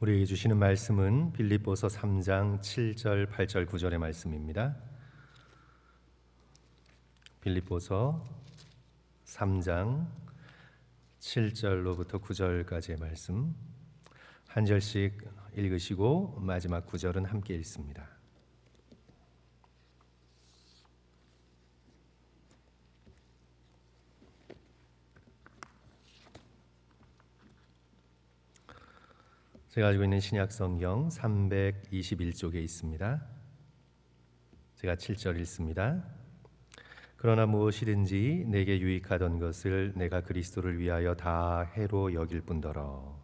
우리에게 주시는 말씀은 빌립보서 3장 7절, 8절, 9절의 말씀입니다. 빌립보서 3장 7절로부터 9절까지의 말씀 한 절씩 읽으시고 마지막 9절은 함께 읽습니다. 제가 가지고 있는 신약성경 321쪽에 있습니다. 제가 7절 읽습니다. 그러나 무엇이든지 내게 유익하던 것을 내가 그리스도를 위하여 다 해로 여길 뿐더러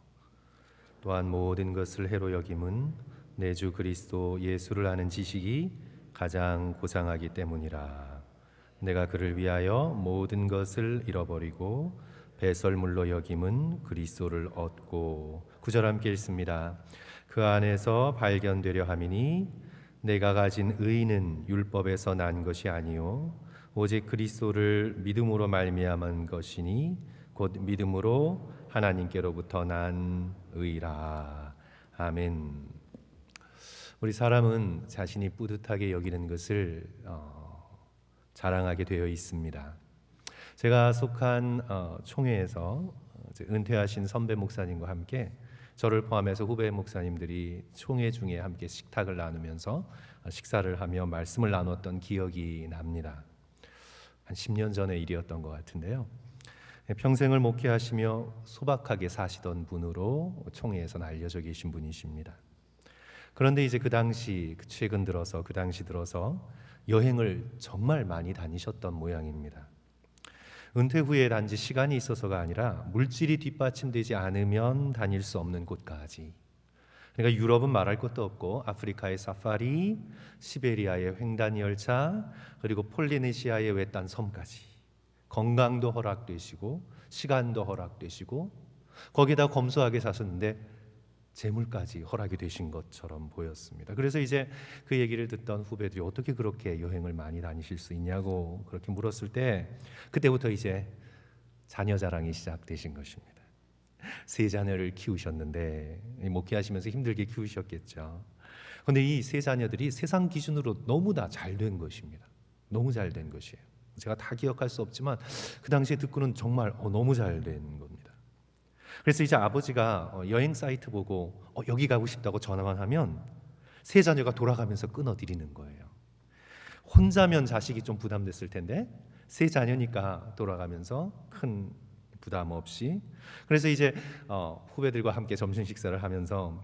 또한 모든 것을 해로 여김은 내 주 그리스도 예수를 아는 지식이 가장 고상하기 때문이라. 내가 그를 위하여 모든 것을 잃어버리고 배설물로 여김은 그리스도를 얻고. 9절 함께 읽습니다. 그 안에서 발견되려 함이니 내가 가진 의는 율법에서 난 것이 아니요 오직 그리스도를 믿음으로 말미암은 것이니 곧 믿음으로 하나님께로부터 난 의라. 아멘. 우리 사람은 자신이 뿌듯하게 여기는 것을 자랑하게 되어 있습니다. 제가 속한 총회에서 은퇴하신 선배 목사님과 함께 저를 포함해서 후배 목사님들이 총회 중에 함께 식탁을 나누면서 식사를 하며 말씀을 나눴던 기억이 납니다. 한 10년 전의 일이었던 것 같은데요. 평생을 목회하시며 소박하게 사시던 분으로 총회에서는 알려져 계신 분이십니다. 그런데 이제 그 당시 들어서 여행을 정말 많이 다니셨던 모양입니다. 은퇴 후에 단지 시간이 있어서가 아니라 물질이 뒷받침되지 않으면 다닐 수 없는 곳까지. 그러니까 유럽은 말할 것도 없고 아프리카의 사파리, 시베리아의 횡단 열차, 그리고 폴리네시아의 외딴 섬까지 건강도 허락되시고 시간도 허락되시고 거기다 검소하게 사셨는데 재물까지 허락이 되신 것처럼 보였습니다. 그래서 이제 그 얘기를 듣던 후배들이 어떻게 그렇게 여행을 많이 다니실 수 있냐고 그렇게 물었을 때 그때부터 이제 자녀 자랑이 시작되신 것입니다. 세 자녀를 키우셨는데 목회하시면서 힘들게 키우셨겠죠. 그런데 이 세 자녀들이 세상 기준으로 너무나 잘된 것입니다. 너무 잘된 것이에요. 제가 다 기억할 수 없지만 그 당시에 듣고는 정말 너무 잘된 겁니다. 그래서 이제 아버지가 여행 사이트 보고 여기 가고 싶다고 전화만 하면 세 자녀가 돌아가면서 끊어드리는 거예요. 혼자면 자식이 좀 부담됐을 텐데 세 자녀니까 돌아가면서 큰 부담 없이. 그래서 이제 후배들과 함께 점심 식사를 하면서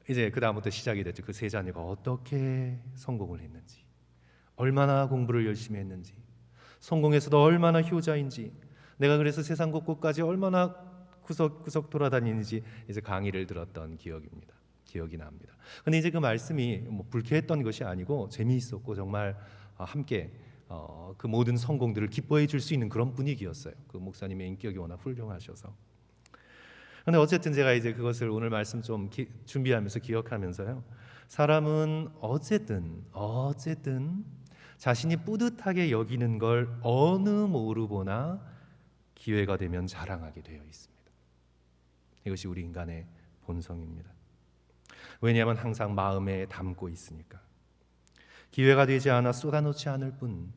이제 그 다음부터 시작이 됐죠. 그 세 자녀가 어떻게 성공을 했는지, 얼마나 공부를 열심히 했는지, 성공해서도 얼마나 효자인지, 내가 그래서 세상 곳곳까지 얼마나 구석구석 돌아다니는지 이제 강의를 들었던 기억이 납니다. 근데 이제 그 말씀이 뭐 불쾌했던 것이 아니고 재미있었고 정말 함께 그 모든 성공들을 기뻐해 줄 수 있는 그런 분위기였어요. 그 목사님의 인격이 워낙 훌륭하셔서. 근데 어쨌든 제가 이제 그것을 오늘 말씀 좀 준비하면서 기억하면서요. 사람은 어쨌든 자신이 뿌듯하게 여기는 걸 어느 모르보나 기회가 되면 자랑하게 되어 있습니다. 이것이 우리 인간의 본성입니다. 왜냐하면 항상 마음에 담고 있으니까. 기회가 되지 않아 쏟아놓지 않을 뿐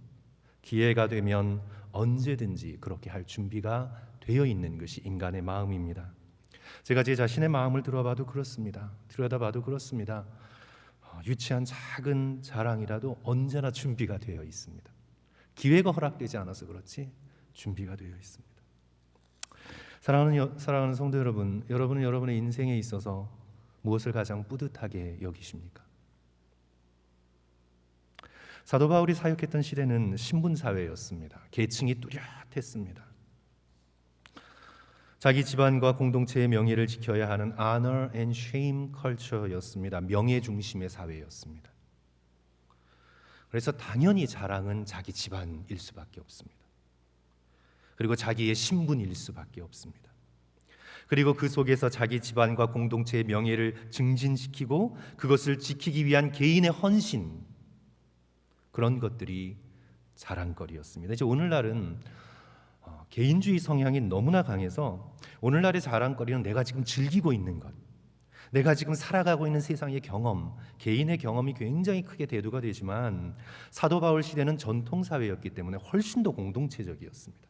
기회가 되면 언제든지 그렇게 할 준비가 되어 있는 것이 인간의 마음입니다. 제가 제 자신의 마음을 들여다봐도 그렇습니다. 유치한 작은 자랑이라도 언제나 준비가 되어 있습니다. 기회가 허락되지 않아서 그렇지 준비가 되어 있습니다. 사랑하는 성도 여러분, 여러분은 여러분의 인생에 있어서 무엇을 가장 뿌듯하게 여기십니까? 사도 바울이 사역했던 시대는 신분 사회였습니다. 계층이 뚜렷했습니다. 자기 집안과 공동체의 명예를 지켜야 하는 honor and shame culture였습니다. 명예 중심의 사회였습니다. 그래서 당연히 자랑은 자기 집안일 수밖에 없습니다. 그리고 자기의 신분일 수밖에 없습니다. 그리고 그 속에서 자기 집안과 공동체의 명예를 증진시키고 그것을 지키기 위한 개인의 헌신, 그런 것들이 자랑거리였습니다. 이제 오늘날은 개인주의 성향이 너무나 강해서 오늘날의 자랑거리는 내가 지금 즐기고 있는 것, 내가 지금 살아가고 있는 세상의 경험, 개인의 경험이 굉장히 크게 대두가 되지만 사도 바울 시대는 전통 사회였기 때문에 훨씬 더 공동체적이었습니다.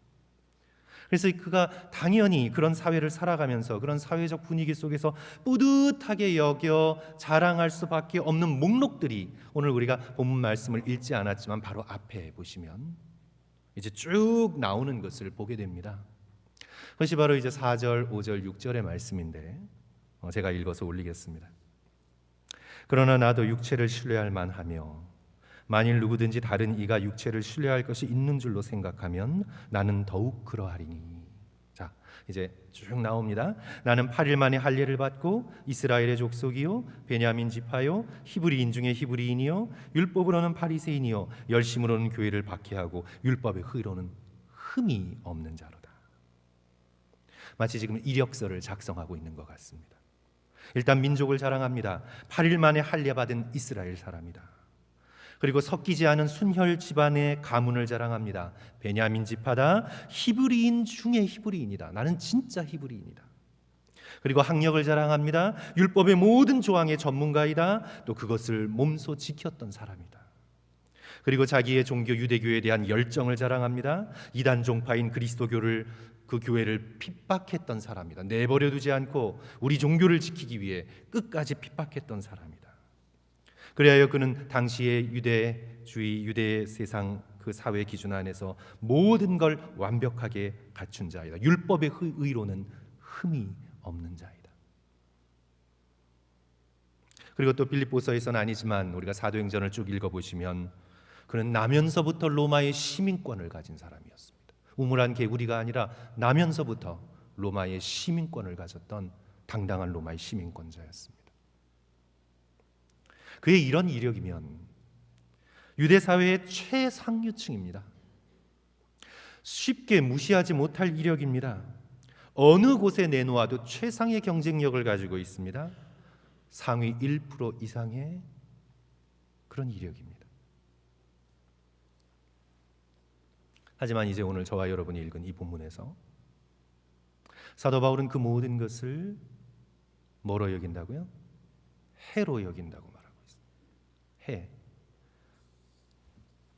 그래서 그가 당연히 그런 사회를 살아가면서 그런 사회적 분위기 속에서 뿌듯하게 여겨 자랑할 수밖에 없는 목록들이 오늘 우리가 본문 말씀을 읽지 않았지만 바로 앞에 보시면 이제 쭉 나오는 것을 보게 됩니다. 그것이 바로 이제 4절, 5절, 6절의 말씀인데 제가 읽어서 올리겠습니다. 그러나 나도 육체를 신뢰할 만하며 만일 누구든지 다른 이가 육체를 신뢰할 것이 있는 줄로 생각하면 나는 더욱 그러하리니. 자, 이제 쭉 나옵니다. 나는 8일 만에 할례를 받고 이스라엘의 족속이요 베냐민 지파요 히브리인 중에 히브리인이요 율법으로는 바리새인이요 열심으로는 교회를 박해하고 율법의 흐로는 흠이 없는 자로다. 마치 지금 이력서를 작성하고 있는 것 같습니다. 일단 민족을 자랑합니다. 8일 만에 할례 받은 이스라엘 사람이다. 그리고 섞이지 않은 순혈 집안의 가문을 자랑합니다. 베냐민 지파다. 히브리인 중에 히브리인이다. 나는 진짜 히브리인이다. 그리고 학력을 자랑합니다. 율법의 모든 조항의 전문가이다. 또 그것을 몸소 지켰던 사람이다. 그리고 자기의 종교 유대교에 대한 열정을 자랑합니다. 이단 종파인 그리스도교를 그 교회를 핍박했던 사람이다. 내버려두지 않고 우리 종교를 지키기 위해 끝까지 핍박했던 사람이다. 그리하여 그는 당시의 유대주의, 유대 세상 그 사회 기준 안에서 모든 걸 완벽하게 갖춘 자이다. 율법의 의로는 흠이 없는 자이다. 그리고 또 빌립보서에서는 아니지만 우리가 사도행전을 쭉 읽어보시면 그는 나면서부터 로마의 시민권을 가진 사람이었습니다. 우물한 개구리가 아니라 나면서부터 로마의 시민권을 가졌던 당당한 로마의 시민권자였습니다. 그의 이런 이력이면 유대 사회의 최상류층입니다. 쉽게 무시하지 못할 이력입니다. 어느 곳에 내놓아도 최상의 경쟁력을 가지고 있습니다. 상위 1% 이상의 그런 이력입니다. 하지만 이제 오늘 저와 여러분이 읽은 이 본문에서 사도 바울은 그 모든 것을 뭐로 여긴다고요? 해로 여긴다고 말하고 있습니다. 해.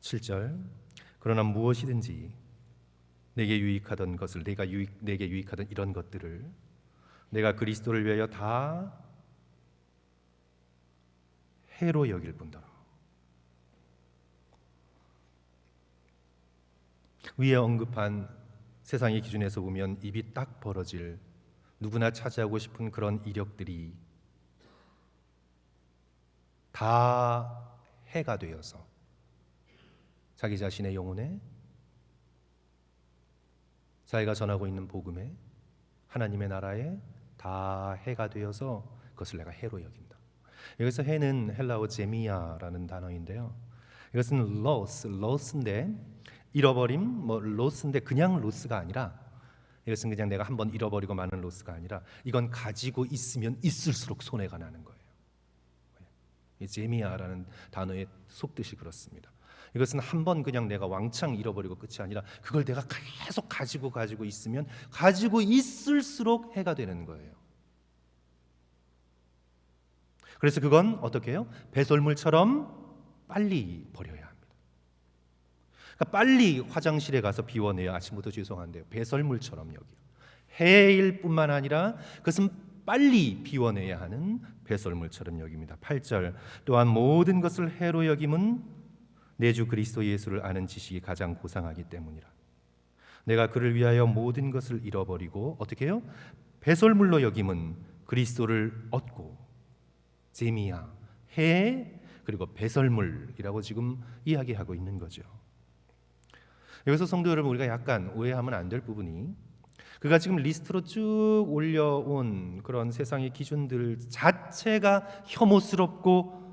7절. 그러나 무엇이든지 내게 유익하던 것을 내게 유익하던 이런 것들을 내가 그리스도를 위하여 다 해로 여길 뿐더러. 위에 언급한 세상의 기준에서 보면 입이 딱 벌어질 누구나 차지하고 싶은 그런 이력들이 다 해가 되어서 자기 자신의 영혼에 자기가 전하고 있는 복음에 하나님의 나라에 다 해가 되어서 그것을 내가 해로 여긴다. 여기서 해는 헬라어 제미아라는 단어인데요. 이것은 로스인데 잃어버림, 로스인데 그냥 로스가 아니라 이것은 그냥 내가 한번 잃어버리고 마는 로스가 아니라 이건 가지고 있으면 있을수록 손해가 나는 거예요. 이 제미아라는 단어의 속뜻이 그렇습니다. 이것은 한번 그냥 내가 왕창 잃어버리고 끝이 아니라 그걸 내가 계속 가지고 있으면 가지고 있을수록 해가 되는 거예요. 그래서 그건 어떻게 해요? 배설물처럼 빨리 버려야 합니다. 그러니까 빨리 화장실에 가서 비워내야 아침부터 죄송한데요. 배설물처럼 여기요. 해일 뿐만 아니라 그것은 빨리 비워내야 하는 배설물처럼 여깁니다. 8절. 또한 모든 것을 해로 여김은 내 주 그리스도 예수를 아는 지식이 가장 고상하기 때문이라. 내가 그를 위하여 모든 것을 잃어버리고 어떻게 해요? 배설물로 여김은 그리스도를 얻고 제미야, 해 그리고 배설물이라고 지금 이야기하고 있는 거죠. 여기서 성도 여러분 우리가 약간 오해하면 안 될 부분이 그가 지금 리스트로 쭉 올려온 그런 세상의 기준들 자체가 혐오스럽고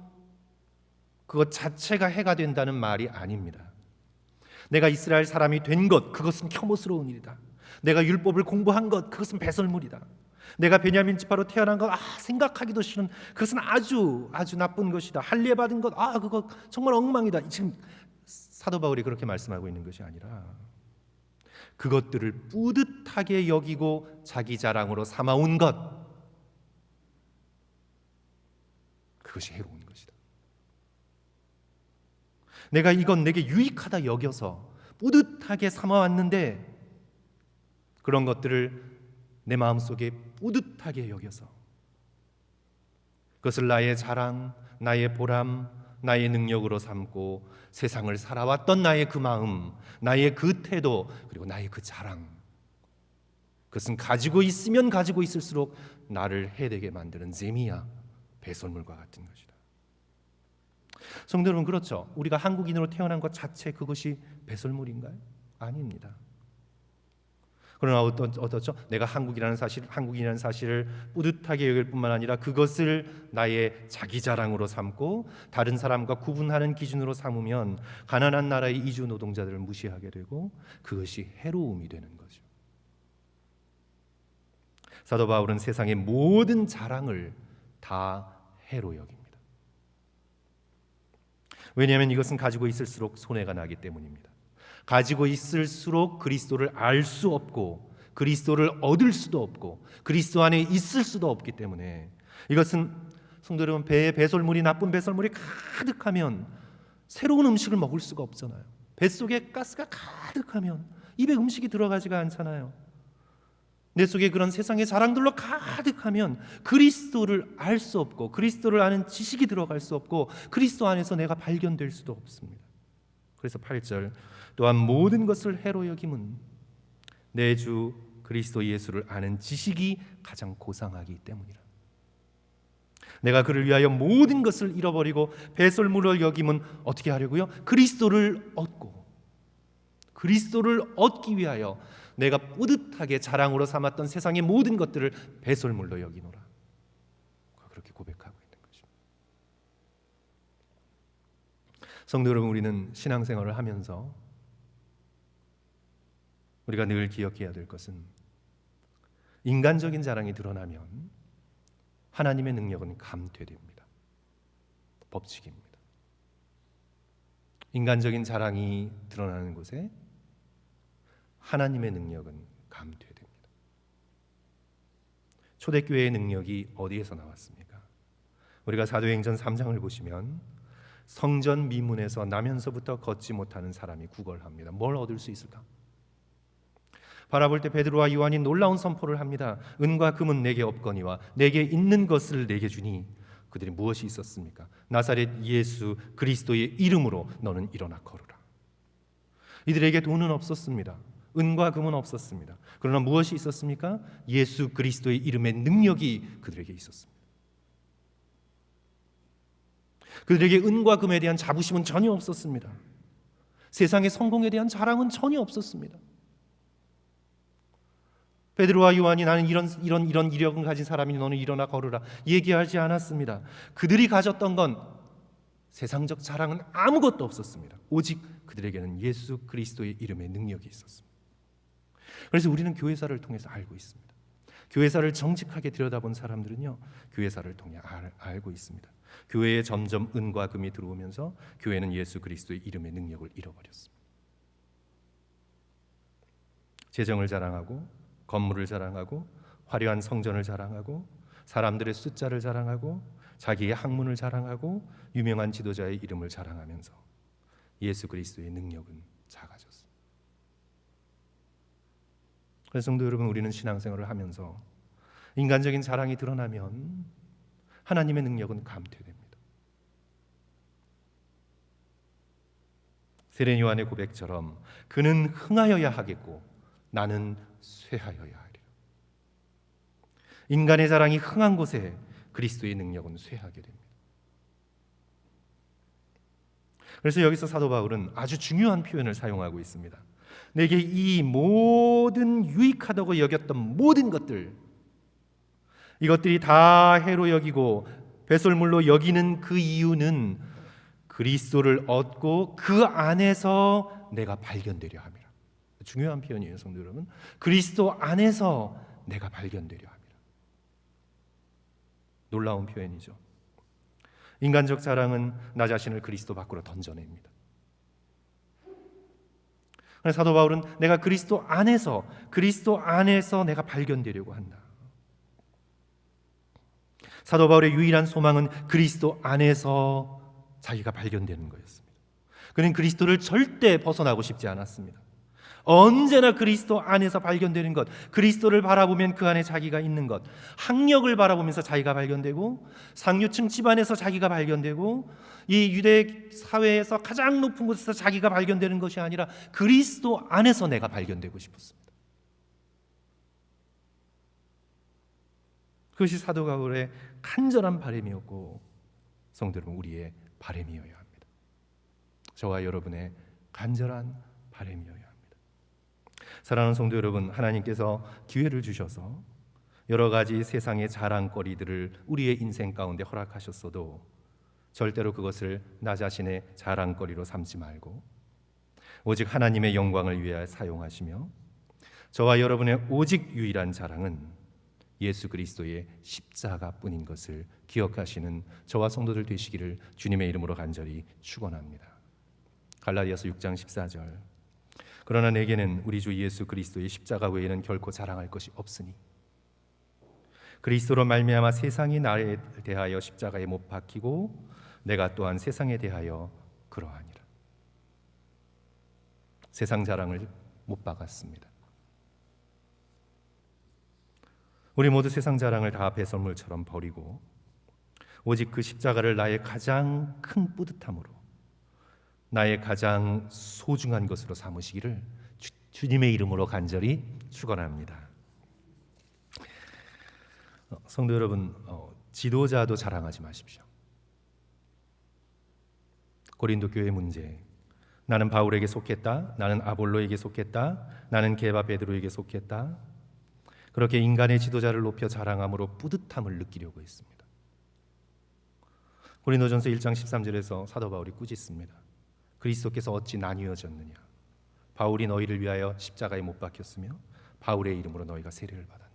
그것 자체가 해가 된다는 말이 아닙니다. 내가 이스라엘 사람이 된 것 그것은 혐오스러운 일이다. 내가 율법을 공부한 것 그것은 배설물이다. 내가 베냐민 지파로 태어난 것 생각하기도 싫은 그것은 아주 나쁜 것이다. 할례 받은 것 그거 정말 엉망이다. 지금 사도 바울이 그렇게 말씀하고 있는 것이 아니라 그것들을 뿌듯하게 여기고 자기 자랑으로 삼아온 것 그것이 해로운 것이다. 내가 이건 내게 유익하다 여겨서 뿌듯하게 삼아왔는데 그런 것들을 내 마음속에 뿌듯하게 여겨서 그것을 나의 자랑, 나의 보람, 나의 능력으로 삼고 세상을 살아왔던 나의 그 마음, 나의 그 태도, 그리고 나의 그 자랑, 그것은 가지고 있으면 가지고 있을수록 나를 해되게 만드는 재미야, 배설물과 같은 것이다. 성도 여러분, 그렇죠? 우리가 한국인으로 태어난 것 자체 그것이 배설물인가요? 아닙니다. 그러나 어떻죠? 내가 한국인이라는 사실을 뿌듯하게 여길 뿐만 아니라 그것을 나의 자기 자랑으로 삼고 다른 사람과 구분하는 기준으로 삼으면 가난한 나라의 이주 노동자들을 무시하게 되고 그것이 해로움이 되는 거죠. 사도 바울은 세상의 모든 자랑을 다 해로 여깁니다. 왜냐하면 이것은 가지고 있을수록 손해가 나기 때문입니다. 가지고 있을수록 그리스도를 알 수 없고 그리스도를 얻을 수도 없고 그리스도 안에 있을 수도 없기 때문에 이것은 성도 여러분, 배에 배설물이 나쁜 배설물이 가득하면 새로운 음식을 먹을 수가 없잖아요. 뱃속에 가스가 가득하면 입에 음식이 들어가지가 않잖아요. 내 속에 그런 세상의 자랑들로 가득하면 그리스도를 알 수 없고 그리스도를 아는 지식이 들어갈 수 없고 그리스도 안에서 내가 발견될 수도 없습니다. 그래서 8절 또한 모든 것을 해로 여김은 내 주 그리스도 예수를 아는 지식이 가장 고상하기 때문이라. 내가 그를 위하여 모든 것을 잃어버리고 배설물을 여김은 어떻게 하려고요? 그리스도를 얻고 그리스도를 얻기 위하여 내가 뿌듯하게 자랑으로 삼았던 세상의 모든 것들을 배설물로 여기노라. 그렇게 고백하고 있는 것입니다. 성도 여러분, 우리는 신앙생활을 하면서 우리가 늘 기억해야 될 것은 인간적인 자랑이 드러나면 하나님의 능력은 감퇴됩니다. 법칙입니다. 인간적인 자랑이 드러나는 곳에 하나님의 능력은 감퇴됩니다. 초대교회의 능력이 어디에서 나왔습니까? 우리가 사도행전 3장을 보시면 성전 미문에서 나면서부터 걷지 못하는 사람이 구걸합니다. 뭘 얻을 수 있을까? 바라볼 때 베드로와 요한이 놀라운 선포를 합니다. 은과 금은 내게 없거니와 내게 있는 것을 내게 주니 그들이 무엇이 있었습니까? 나사렛 예수 그리스도의 이름으로 너는 일어나 걸으라. 이들에게 돈은 없었습니다. 은과 금은 없었습니다. 그러나 무엇이 있었습니까? 예수 그리스도의 이름의 능력이 그들에게 있었습니다. 그들에게 은과 금에 대한 자부심은 전혀 없었습니다. 세상의 성공에 대한 자랑은 전혀 없었습니다. 베드로와 요한이 나는 이런 이력을 가진 사람이니 너는 일어나 걸으라 얘기하지 않았습니다. 그들이 가졌던 건 세상적 자랑은 아무것도 없었습니다. 오직 그들에게는 예수 그리스도의 이름의 능력이 있었습니다. 그래서 우리는 교회사를 통해서 알고 있습니다. 교회사를 정직하게 들여다본 사람들은요, 교회사를 통해 알고 있습니다. 교회에 점점 은과 금이 들어오면서 교회는 예수 그리스도의 이름의 능력을 잃어버렸습니다. 재정을 자랑하고 건물을 자랑하고 화려한 성전을 자랑하고 사람들의 숫자를 자랑하고 자기의 학문을 자랑하고 유명한 지도자의 이름을 자랑하면서 예수 그리스도의 능력은 작아졌습니다. 그래서 성도 여러분, 우리는 신앙생활을 하면서 인간적인 자랑이 드러나면 하나님의 능력은 감퇴됩니다. 세례 요한의 고백처럼 그는 흥하여야 하겠고 나는 쇠하여야 하리라. 인간의 자랑이 흥한 곳에 그리스도의 능력은 쇠하게 됩니다. 그래서 여기서 사도 바울은 아주 중요한 표현을 사용하고 있습니다. 내게 이 모든 유익하다고 여겼던 모든 것들, 이것들이 다 해로 여기고 배설물로 여기는 그 이유는 그리스도를 얻고 그 안에서 내가 발견되려 함이라. 중요한 표현이에요, 성도 여러분. 그리스도 안에서 내가 발견되려 함이라. 놀라운 표현이죠. 인간적 자랑은 나 자신을 그리스도 밖으로 던져냅니다. 사도 바울은 내가 그리스도 안에서 내가 발견되려고 한다. 사도 바울의 유일한 소망은 그리스도 안에서 자기가 발견되는 거였습니다. 그는 그리스도를 절대 벗어나고 싶지 않았습니다. 언제나 그리스도 안에서 발견되는 것, 그리스도를 바라보면 그 안에 자기가 있는 것, 학력을 바라보면서 자기가 발견되고, 상류층 집안에서 자기가 발견되고, 이 유대 사회에서 가장 높은 곳에서 자기가 발견되는 것이 아니라 그리스도 안에서 내가 발견되고 싶었습니다. 그것이 사도 바울의 간절한 바람이었고, 성도 여러분, 우리의 바람이어야 합니다. 저와 여러분의 간절한 바람이어야 합니다. 사랑하는 성도 여러분, 하나님께서 기회를 주셔서 여러 가지 세상의 자랑거리들을 우리의 인생 가운데 허락하셨어도 절대로 그것을 나 자신의 자랑거리로 삼지 말고 오직 하나님의 영광을 위하여 사용하시며, 저와 여러분의 오직 유일한 자랑은 예수 그리스도의 십자가뿐인 것을 기억하시는 저와 성도들 되시기를 주님의 이름으로 간절히 축원합니다. 갈라디아서 6장 14절, 그러나 내게는 우리 주 예수 그리스도의 십자가 외에는 결코 자랑할 것이 없으니 그리스도로 말미암아 세상이 나에 대하여 십자가에 못 박히고 내가 또한 세상에 대하여 그러하니라. 세상 자랑을 못 박았습니다. 우리 모두 세상 자랑을 다 배설물처럼 버리고 오직 그 십자가를 나의 가장 큰 뿌듯함으로, 나의 가장 소중한 것으로 삼으시기를 주님의 이름으로 간절히 축원합니다. 성도 여러분, 지도자도 자랑하지 마십시오. 고린도 교회 문제, 나는 바울에게 속했다, 나는 아볼로에게 속했다, 나는 게바 베드로에게 속했다, 그렇게 인간의 지도자를 높여 자랑함으로 뿌듯함을 느끼려고 했습니다. 고린도전서 1장 13절에서 사도 바울이 꾸짖습니다. 그리스도께서 어찌 나뉘어졌느냐? 바울이 너희를 위하여 십자가에 못 박혔으며 바울의 이름으로 너희가 세례를 받았네.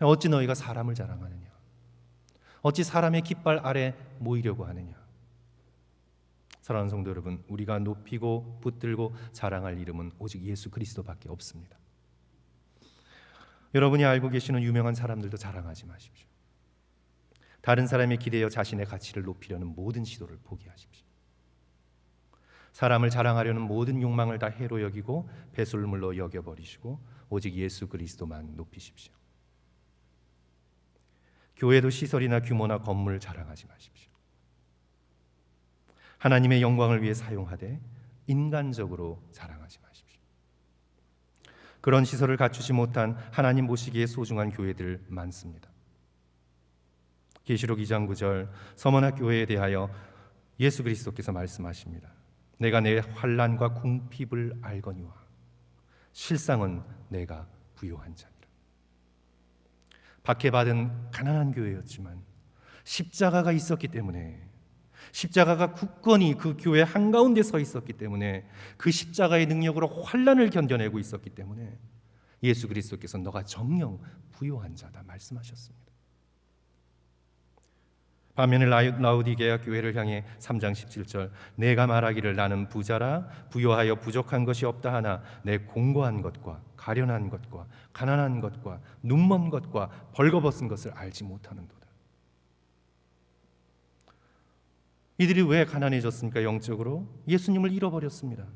어찌 너희가 사람을 자랑하느냐? 어찌 사람의 깃발 아래 모이려고 하느냐? 사랑하는 성도 여러분, 우리가 높이고 붙들고 자랑할 이름은 오직 예수 그리스도밖에 없습니다. 여러분이 알고 계시는 유명한 사람들도 자랑하지 마십시오. 다른 사람에 기대어 자신의 가치를 높이려는 모든 시도를 포기하십시오. 사람을 자랑하려는 모든 욕망을 다 해로 여기고 배설물로 여겨버리시고 오직 예수 그리스도만 높이십시오. 교회도 시설이나 규모나 건물 자랑하지 마십시오. 하나님의 영광을 위해 사용하되 인간적으로 자랑하지 마십시오. 그런 시설을 갖추지 못한 하나님 보시기에 소중한 교회들 많습니다. 계시록 2장 9절, 서머나 교회에 대하여 예수 그리스도께서 말씀하십니다. 내가 내 환난과 궁핍을 알거니와 실상은 내가 부요한 자니라. 박해받은 가난한 교회였지만 십자가가 있었기 때문에, 십자가가 굳건히 그 교회 한가운데 서 있었기 때문에, 그 십자가의 능력으로 환난을 견뎌내고 있었기 때문에 예수 그리스도께서 너가 정녕 부요한 자다 말씀하셨습니다. 반면에 라우디게아 교회를 향해 3장 17절, 내가 말하기를 나는 부자라 부요하여 부족한 것이 없다 하나 내 공고한 것과 가련한 것과 가난한 것과 눈먼 것과 벌거벗은 것을 알지 못하는도다. 이들이 왜 가난해졌습니까? 영적으로 예수님을 잃어버렸습니다.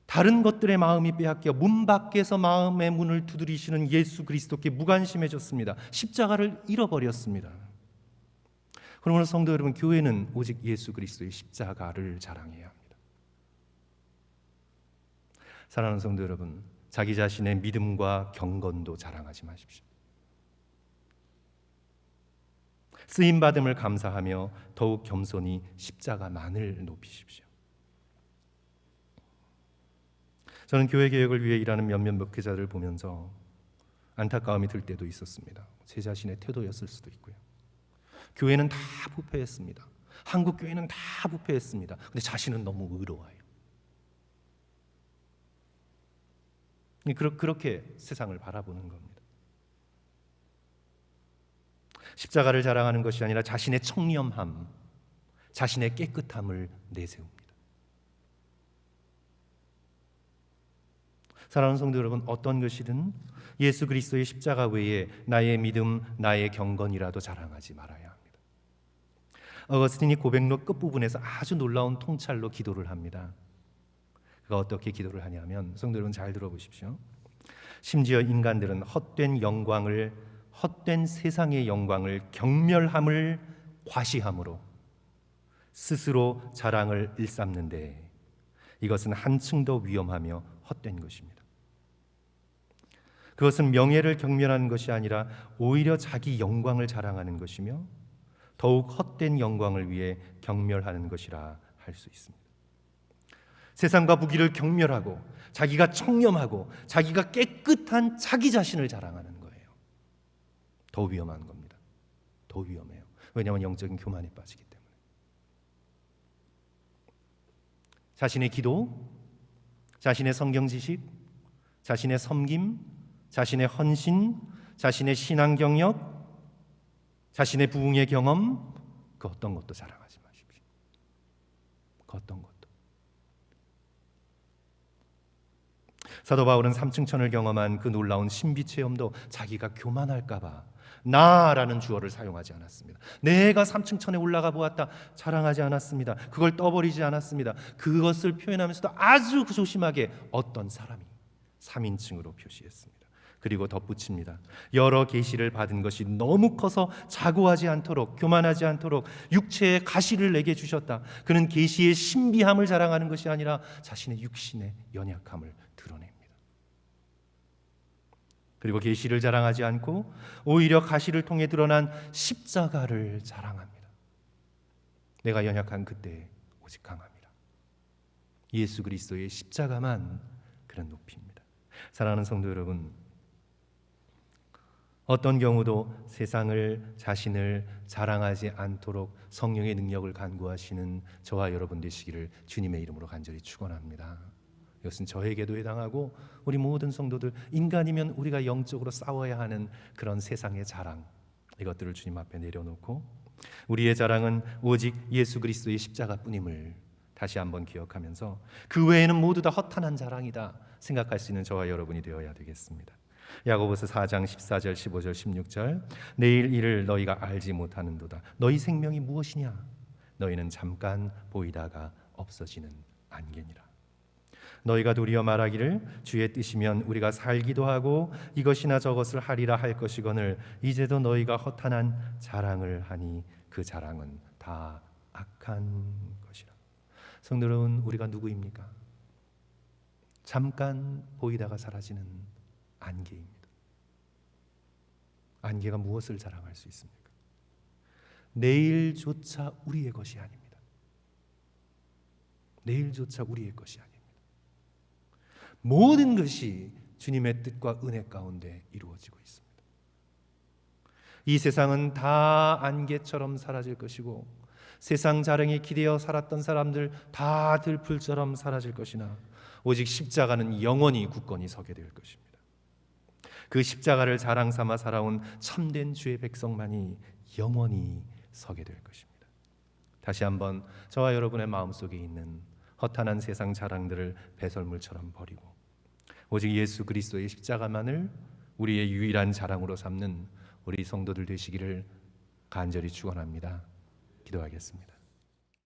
다른 것들의 마음이 빼앗겨 문 밖에서 마음의 문을 두드리시는 예수 그리스도께 무관심해졌습니다. 십자가를 잃어버렸습니다. 그러므로 성도 여러분, 교회는 오직 예수 그리스도의 십자가를 자랑해야 합니다. 사랑하는 성도 여러분, 자기 자신의 믿음과 경건도 자랑하지 마십시오. 쓰임받음을 감사하며 더욱 겸손히 십자가만을 높이십시오. 저는 교회 개혁을 위해 일하는 몇몇 목회자를 보면서 안타까움이 들 때도 있었습니다. 제 자신의 태도였을 수도 있고요. 교회는 다 부패했습니다. 한국 교회는 다 부패했습니다. 근데 자신은 너무 의로워요. 그렇게 세상을 바라보는 겁니다. 십자가를 자랑하는 것이 아니라 자신의 청렴함, 자신의 깨끗함을 내세웁니다. 사랑하는 성도 여러분, 어떤 것이든 예수 그리스도의 십자가 외에 나의 믿음, 나의 경건이라도 자랑하지 말아야 합니다. 어거스틴이 고백록 끝부분에서 아주 놀라운 통찰로 기도를 합니다. 그가 어떻게 기도를 하냐면, 성도 여러분 잘 들어보십시오. 심지어 인간들은 헛된 세상의 영광을 경멸함을 과시함으로 스스로 자랑을 일삼는데, 이것은 한층 더 위험하며 헛된 것입니다. 그것은 명예를 경멸하는 것이 아니라 오히려 자기 영광을 자랑하는 것이며 더욱 헛된 영광을 위해 경멸하는 것이라 할 수 있습니다. 세상과 부귀를 경멸하고 자기가 청렴하고 자기가 깨끗한 자기 자신을 자랑하는 거예요. 더 위험한 겁니다. 더 위험해요. 왜냐하면 영적인 교만에 빠지기 때문에. 자신의 기도, 자신의 성경 지식, 자신의 섬김, 자신의 헌신, 자신의 신앙 경력, 자신의 부흥의 경험, 그 어떤 것도 자랑하지 마십시오. 그 어떤 것도. 사도 바울은 삼층천을 경험한 그 놀라운 신비 체험도 자기가 교만할까 봐 나라는 주어를 사용하지 않았습니다. 내가 삼층천에 올라가 보았다 자랑하지 않았습니다. 그걸 떠버리지 않았습니다. 그것을 표현하면서도 아주 조심하게 어떤 사람이 3인칭으로 표시했습니다. 그리고 덧붙입니다. 여러 계시를 받은 것이 너무 커서 자고하지 않도록, 교만하지 않도록 육체의 가시를 내게 주셨다. 그는 계시의 신비함을 자랑하는 것이 아니라 자신의 육신의 연약함을 드러냅니다. 그리고 계시를 자랑하지 않고 오히려 가시를 통해 드러난 십자가를 자랑합니다. 내가 연약한 그때 오직 강합니다. 예수 그리스도의 십자가만 그런 높이입니다. 사랑하는 성도 여러분, 어떤 경우도 세상을, 자신을 자랑하지 않도록 성령의 능력을 간구하시는 저와 여러분 되시기를 주님의 이름으로 간절히 축원합니다. 이것은 저에게도 해당하고 우리 모든 성도들, 인간이면 우리가 영적으로 싸워야 하는 그런 세상의 자랑, 이것들을 주님 앞에 내려놓고 우리의 자랑은 오직 예수 그리스도의 십자가뿐임을 다시 한번 기억하면서 그 외에는 모두 다 허탄한 자랑이다 생각할 수 있는 저와 여러분이 되어야 되겠습니다. 야고보서 4장 14절 15절 16절 내일 일을 너희가 알지 못하는도다. 너희 생명이 무엇이냐? 너희는 잠깐 보이다가 없어지는 안개니라. 너희가 도리어 말하기를 주의 뜻이면 우리가 살기도 하고 이것이나 저것을 하리라 할 것이거늘 이제도 너희가 허탄한 자랑을 하니 그 자랑은 다 악한 것이라. 성도 여러분, 우리가 누구입니까? 잠깐 보이다가 사라지는 안개입니다. 안개가 무엇을 자랑할 수 있습니까? 내일조차 우리의 것이 아닙니다. 내일조차 우리의 것이 아닙니다. 모든 것이 주님의 뜻과 은혜 가운데 이루어지고 있습니다. 이 세상은 다 안개처럼 사라질 것이고 세상 자랑에 기대어 살았던 사람들 다 들풀처럼 사라질 것이나 오직 십자가는 영원히 굳건히 서게 될 것입니다. 그 십자가를 자랑 삼아 살아온 참된 주의 백성만이 영원히 서게 될 것입니다. 다시 한번 저와 여러분의 마음속에 있는 허탄한 세상 자랑들을 배설물처럼 버리고 오직 예수 그리스도의 십자가만을 우리의 유일한 자랑으로 삼는 우리 성도들 되시기를 간절히 축원합니다. 기도하겠습니다.